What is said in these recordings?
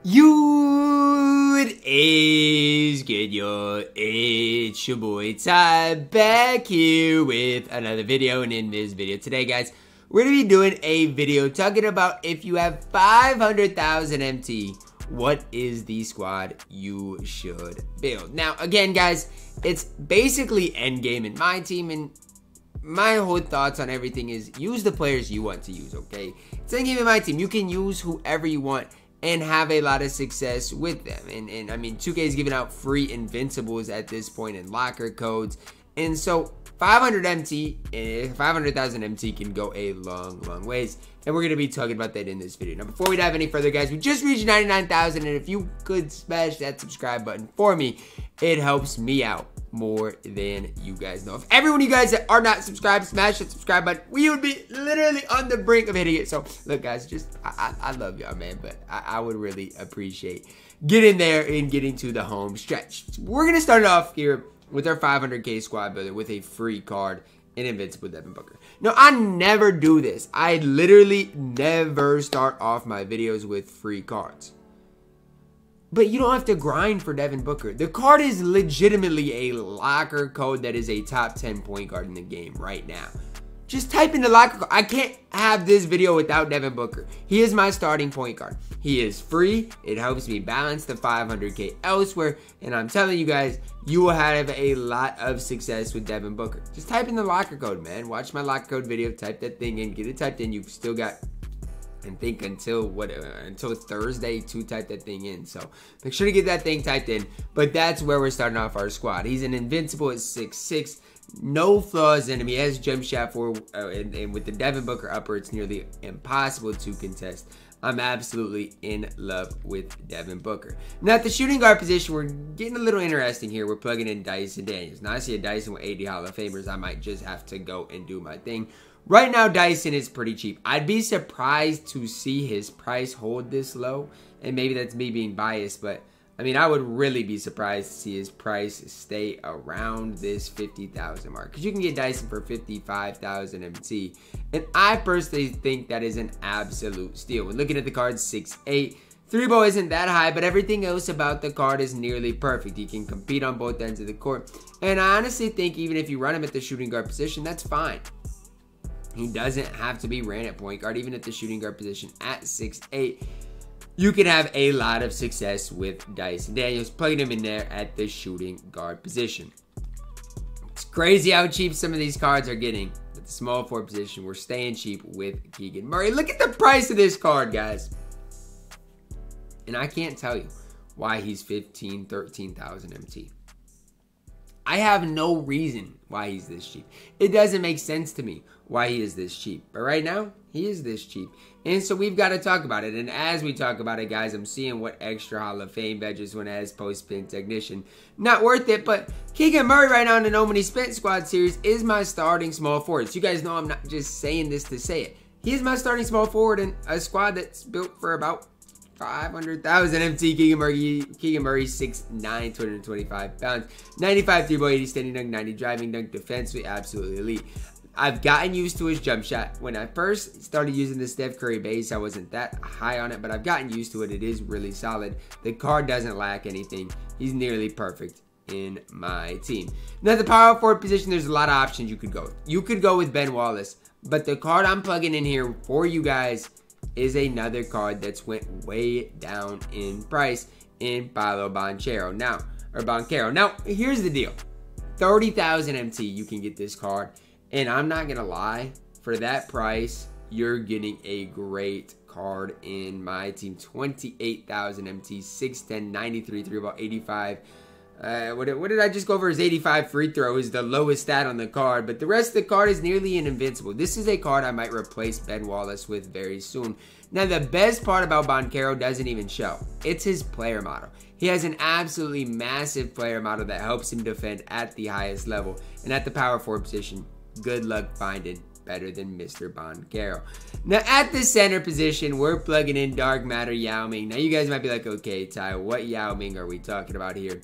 It is good, yo. It's your boy Ty back here with another video, and in this video today, guys, we're gonna be doing a video talking about if you have 500,000 MT, what is the squad you should build. Now, again, guys, it's basically endgame in my team, and my whole thoughts on everything is use the players you want to use, okay? It's endgame in my team. You can use whoever you want and have a lot of success with them. And I mean, 2K is giving out free Invincibles at this point in locker codes. And so 500,000 MT can go a long ways. And we're going to be talking about that in this video. Now, before we dive any further, guys, we just reached 99,000. And if you could smash that subscribe button for me, it helps me out more than you guys know. If every one of you guys that are not subscribed, smash that subscribe button, we would be literally on the brink of hitting it. So look, guys, just I love y'all, man, but I would really appreciate getting there and getting to the home stretch. We're gonna start off here with our 500k squad builder with a free card in Invincible Devin Booker. No, I never do this. I literally never start off my videos with free cards. But you don't have to grind for Devin Booker. The card is legitimately a locker code that is a top 10 point guard in the game right now. Just type in the locker code. I can't have this video without Devin Booker. He is my starting point guard. He is free. It helps me balance the 500k elsewhere. And I'm telling you guys, you will have a lot of success with Devin Booker. Just type in the locker code, man. Watch my locker code video. Type that thing in. Get it typed in. You've still got, and think until Thursday to type that thing in. So make sure to get that thing typed in. But that's where we're starting off our squad. He's an Invincible at 6'6", no flaws in him. He has jump shot for, and with the Devin Booker upper, it's nearly impossible to contest. I'm absolutely in love with Devin Booker. Now at the shooting guard position, we're getting a little interesting here. We're plugging in Dyson Daniels. Now I see a Dyson with 80 Hall of Famers. I might just have to go and do my thing. Right now, Dyson is pretty cheap. I'd be surprised to see his price hold this low. And maybe that's me being biased, but I mean, I would really be surprised to see his price stay around this 50,000 mark. Because you can get Dyson for 55,000 MT. And I personally think that is an absolute steal. When looking at the card, 6'8". TyDeBo isn't that high, but everything else about the card is nearly perfect. He can compete on both ends of the court. And I honestly think even if you run him at the shooting guard position, that's fine. He doesn't have to be ran at point guard. Even at the shooting guard position at 6'8", you can have a lot of success with Dyson Daniels, plugging him in there at the shooting guard position. It's crazy how cheap some of these cards are getting. At the small forward position, we're staying cheap with Keegan Murray. Look at the price of this card, guys. And I can't tell you why he's 13,000 MT. I have no reason why he's this cheap. It doesn't make sense to me why he is this cheap. But right now, he is this cheap. And so we've got to talk about it. And as we talk about it, guys, I'm seeing what extra Hall of Fame badges one has post-spin technician. Not worth it, but Keegan Murray right now in the No Money Spent Squad series is my starting small forward. So you guys know I'm not just saying this to say it. He is my starting small forward in a squad that's built for about 500,000 MT. Keegan Murray 6'9", 225 pounds, 95 3-ball, 80 standing dunk, 90 driving dunk, defensively absolutely elite. I've gotten used to his jump shot. When I first started using the Steph Curry base, I wasn't that high on it, but I've gotten used to it. It is really solid. The card doesn't lack anything. He's nearly perfect in my team. Now, the power forward position, there's a lot of options you could go with. You could go with Ben Wallace, but the card I'm plugging in here for you guys is another card that's went way down in price in Paolo Banchero. Now, here's the deal. 30,000 MT, you can get this card. And I'm not going to lie, for that price, you're getting a great card in my team. 28,000 MT, 6'10", 93 3-ball, 85. What did I just go over? His 85 free throw is the lowest stat on the card, but the rest of the card is nearly an Invincible. This is a card I might replace Ben Wallace with very soon. Now, the best part about Banchero doesn't even show. It's his player model. He has an absolutely massive player model that helps him defend at the highest level. And at the power forward position, good luck finding better than Mr. Banchero. Now, at the center position, we're plugging in Dark Matter Yao Ming. Now, you guys might be like, okay, Ty, what Yao Ming are we talking about here?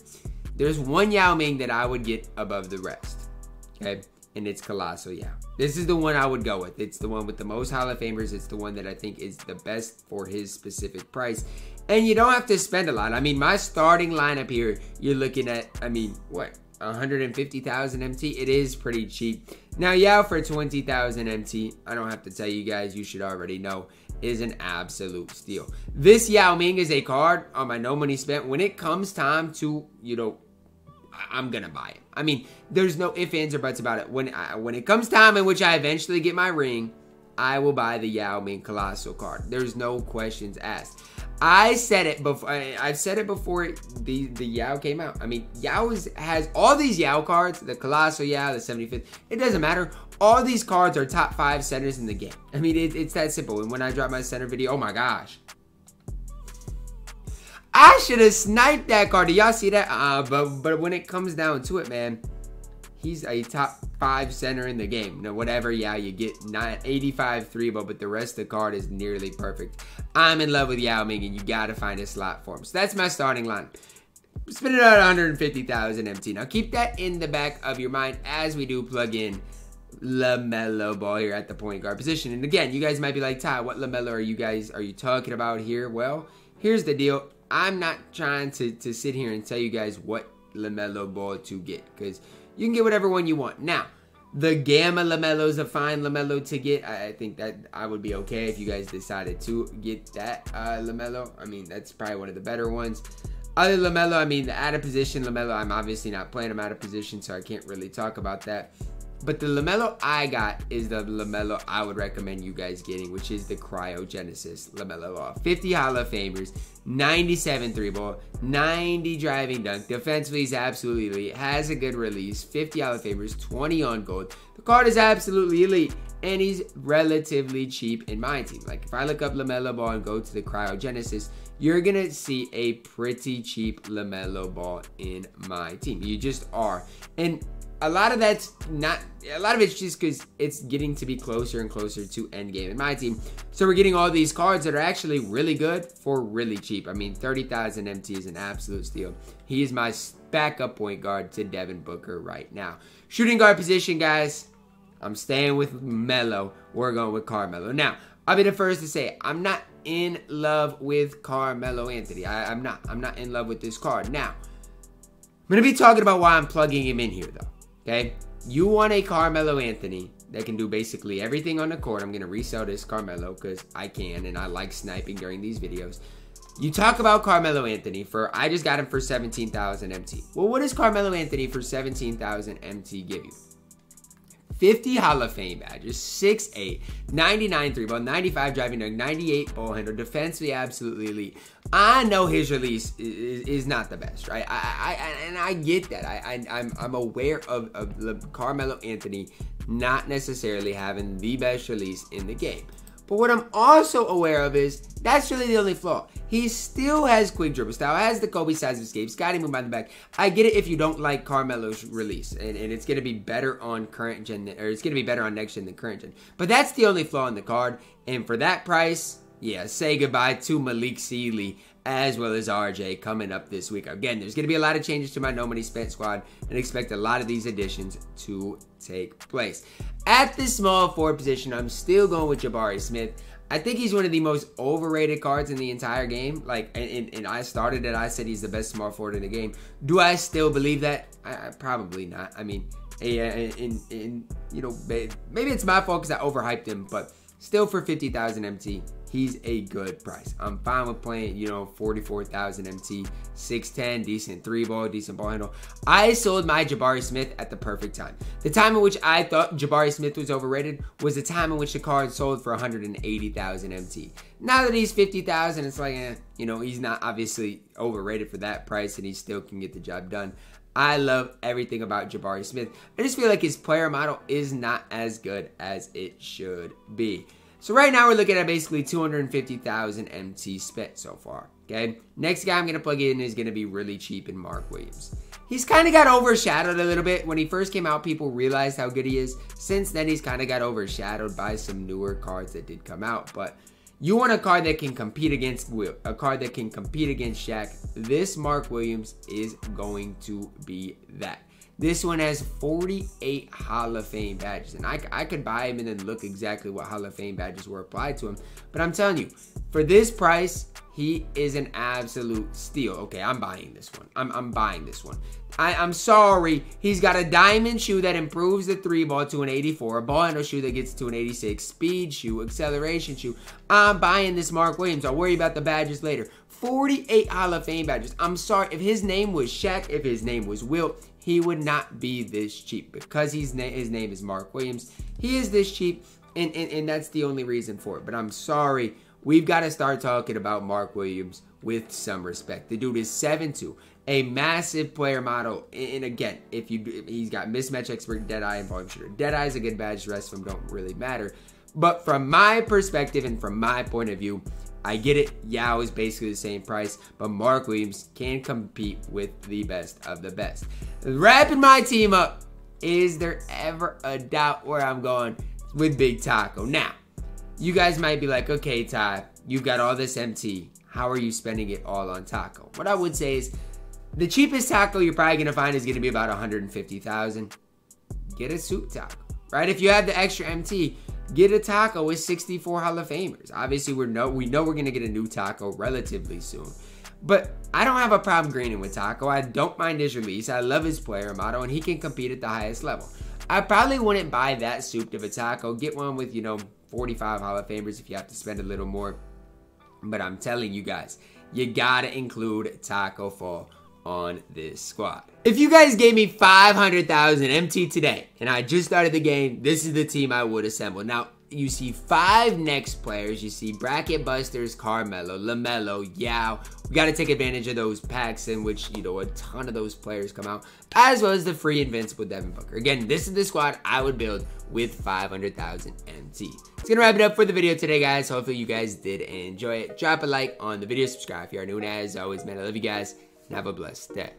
There's one Yao Ming that I would get above the rest, okay? And it's Colossal Yao. This is the one I would go with. It's the one with the most Hall of Famers. It's the one that I think is the best for his specific price. And you don't have to spend a lot. I mean, my starting lineup here, you're looking at, I mean, what? 150,000 MT. It is pretty cheap. Now, Yao for 20,000 MT, I don't have to tell you guys, you should already know, is an absolute steal. This Yao Ming is a card on my no money spent. When it comes time to, you know, I'm gonna buy it. I mean, there's no ifs, ands, or buts about it. When it comes time in which I eventually get my ring, I will buy the Yao Ming Colossal card. There's no questions asked. I said it before. I've said it before the Yao came out. I mean, Yao has all these Yao cards, the Colossal Yao, the 75th. It doesn't matter. All these cards are top 5 centers in the game. I mean, it's that simple. And when I drop my center video, oh my gosh. I should have sniped that card. Did y'all see that? But when it comes down to it, man, he's a top 5 center in the game. You know, whatever, yeah, you get 85 3-ball, but the rest of the card is nearly perfect. I'm in love with Yao Ming, and you got to find a slot for him. So that's my starting line. Spending out 150,000 MT. Now, keep that in the back of your mind as we do plug in LaMelo Ball here at the point guard position. And again, you guys might be like, Ty, what LaMelo are you talking about here? Well, here's the deal. I'm not trying to sit here and tell you guys what LaMelo Ball to get, because you can get whatever one you want. Now, the Gamma LaMelo is a fine LaMelo to get. I think that I would be okay if you guys decided to get that LaMelo. I mean, that's probably one of the better ones. Other LaMelo, I mean, the out of position LaMelo, I'm obviously not playing him out of position, so I can't really talk about that. But the LaMelo I got is the LaMelo I would recommend you guys getting, which is the Cryogenesis LaMelo. 50 Hall of Famers, 97 3-ball, 90 driving dunk. Defensively, he's absolutely elite. Has a good release. 50 Hall of Famers, 20 on gold. The card is absolutely elite, and he's relatively cheap in my team. Like, if I look up LaMelo Ball and go to the Cryogenesis, you're going to see a pretty cheap LaMelo Ball in my team. You just are. And a lot of it's just because it's getting to be closer and closer to endgame in my team. So we're getting all these cards that are actually really good for really cheap. I mean, 30,000 MT is an absolute steal. He is my backup point guard to Devin Booker right now. Shooting guard position, guys, I'm staying with Melo. We're going with Carmelo. Now, I'll be the first to say I'm not in love with Carmelo Anthony. I'm not in love with this card. Now, I'm going to be talking about why I'm plugging him in here, though. Okay, you want a Carmelo Anthony that can do basically everything on the court. I'm going to resell this Carmelo because I can, and I like sniping during these videos. You talk about Carmelo Anthony I just got him for 17,000 MT. Well, what does Carmelo Anthony for 17,000 MT give you? 50 Hall of Fame badges, 6'8", 99 3-ball, 95 driving dunk, 98 ball handle, defensively absolutely elite. I know his release is not the best, right? And I get that. I'm aware of Carmelo Anthony not necessarily having the best release in the game. But what I'm also aware of is that's really the only flaw. He still has quick dribble style, has the Kobe size of escape, Scotty move by the back. I get it if you don't like Carmelo's release, and it's going to be better on current gen, or it's going to be better on next gen than current gen. But that's the only flaw in the card, and for that price, yeah, say goodbye to Malik Sealy as well as RJ coming up this week. Again, there's going to be a lot of changes to my no money spent squad, and expect a lot of these additions to take place. At the small forward position, I'm still going with Jabari Smith. I think he's one of the most overrated cards in the entire game. Like, and I started it, I said he's the best small forward in the game. Do I still believe that? I probably not. I mean, you know, maybe it's my fault because I overhyped him, but still for 50,000 MT, he's a good price. I'm fine with playing, you know, 44,000 MT, 6'10", decent 3-ball, decent ball handle. I sold my Jabari Smith at the perfect time. The time in which I thought Jabari Smith was overrated was the time in which the card sold for 180,000 MT. Now that he's 50,000, it's like, you know, he's not obviously overrated for that price, and he still can get the job done. I love everything about Jabari Smith. I just feel like his player model is not as good as it should be. So right now we're looking at basically 250,000 MT spent so far, okay? Next guy I'm going to plug in is going to be really cheap in Mark Williams. He's kind of got overshadowed a little bit. When he first came out, people realized how good he is. Since then, he's kind of got overshadowed by some newer cards that did come out. But you want a card that can compete against Shaq. This Mark Williams is going to be that. This one has 48 Hall of Fame badges, and I could buy him and then look exactly what Hall of Fame badges were applied to him. But I'm telling you, for this price, He is an absolute steal. Okay, I'm buying this one. I'm buying this one. I'm sorry. He's got a diamond shoe that improves the 3 ball to an 84. A ball handle shoe that gets to an 86. Speed shoe. Acceleration shoe. I'm buying this Mark Williams. I'll worry about the badges later. 48 Hall of Fame badges. I'm sorry. If his name was Shaq, if his name was Wilt, he would not be this cheap. Because his name is Mark Williams, he is this cheap. And that's the only reason for it. But I'm sorry. We've got to start talking about Mark Williams with some respect. The dude is 7'2", a massive player model. And again, he's got mismatch expert, Deadeye, and volume shooter. Deadeye is a good badge. The rest of them don't really matter. But from my perspective and from my point of view, I get it. Yao is basically the same price, but Mark Williams can compete with the best of the best. Wrapping my team up, is there ever a doubt where I'm going with Big Taco? Now, you guys might be like, okay, Ty, you've got all this MT. How are you spending it all on Taco? What I would say is the cheapest Taco you're probably going to find is going to be about $150,000. Get a soup Taco, right? If you have the extra MT, get a Taco with 64 Hall of Famers. Obviously, we know we're going to get a new Taco relatively soon. But I don't have a problem greening with Taco. I don't mind his release. I love his player model, and he can compete at the highest level. I probably wouldn't buy that souped of a Taco. Get one with, 45 Hall of Famers if you have to spend a little more. But I'm telling you guys, you gotta include Taco Fall on this squad. If you guys gave me 500,000 MT today and I just started the game, this is the team I would assemble. Now, you see 5 next players. You see Bracket Busters, Carmelo, LaMelo, Yao. We got to take advantage of those packs in which, a ton of those players come out, as well as the free Invincible Devin Booker. Again, this is the squad I would build with 500,000 MT. It's going to wrap it up for the video today, guys. Hopefully you guys did enjoy it. Drop a like on the video, subscribe if you are new, and as always, man, I love you guys, and have a blessed day.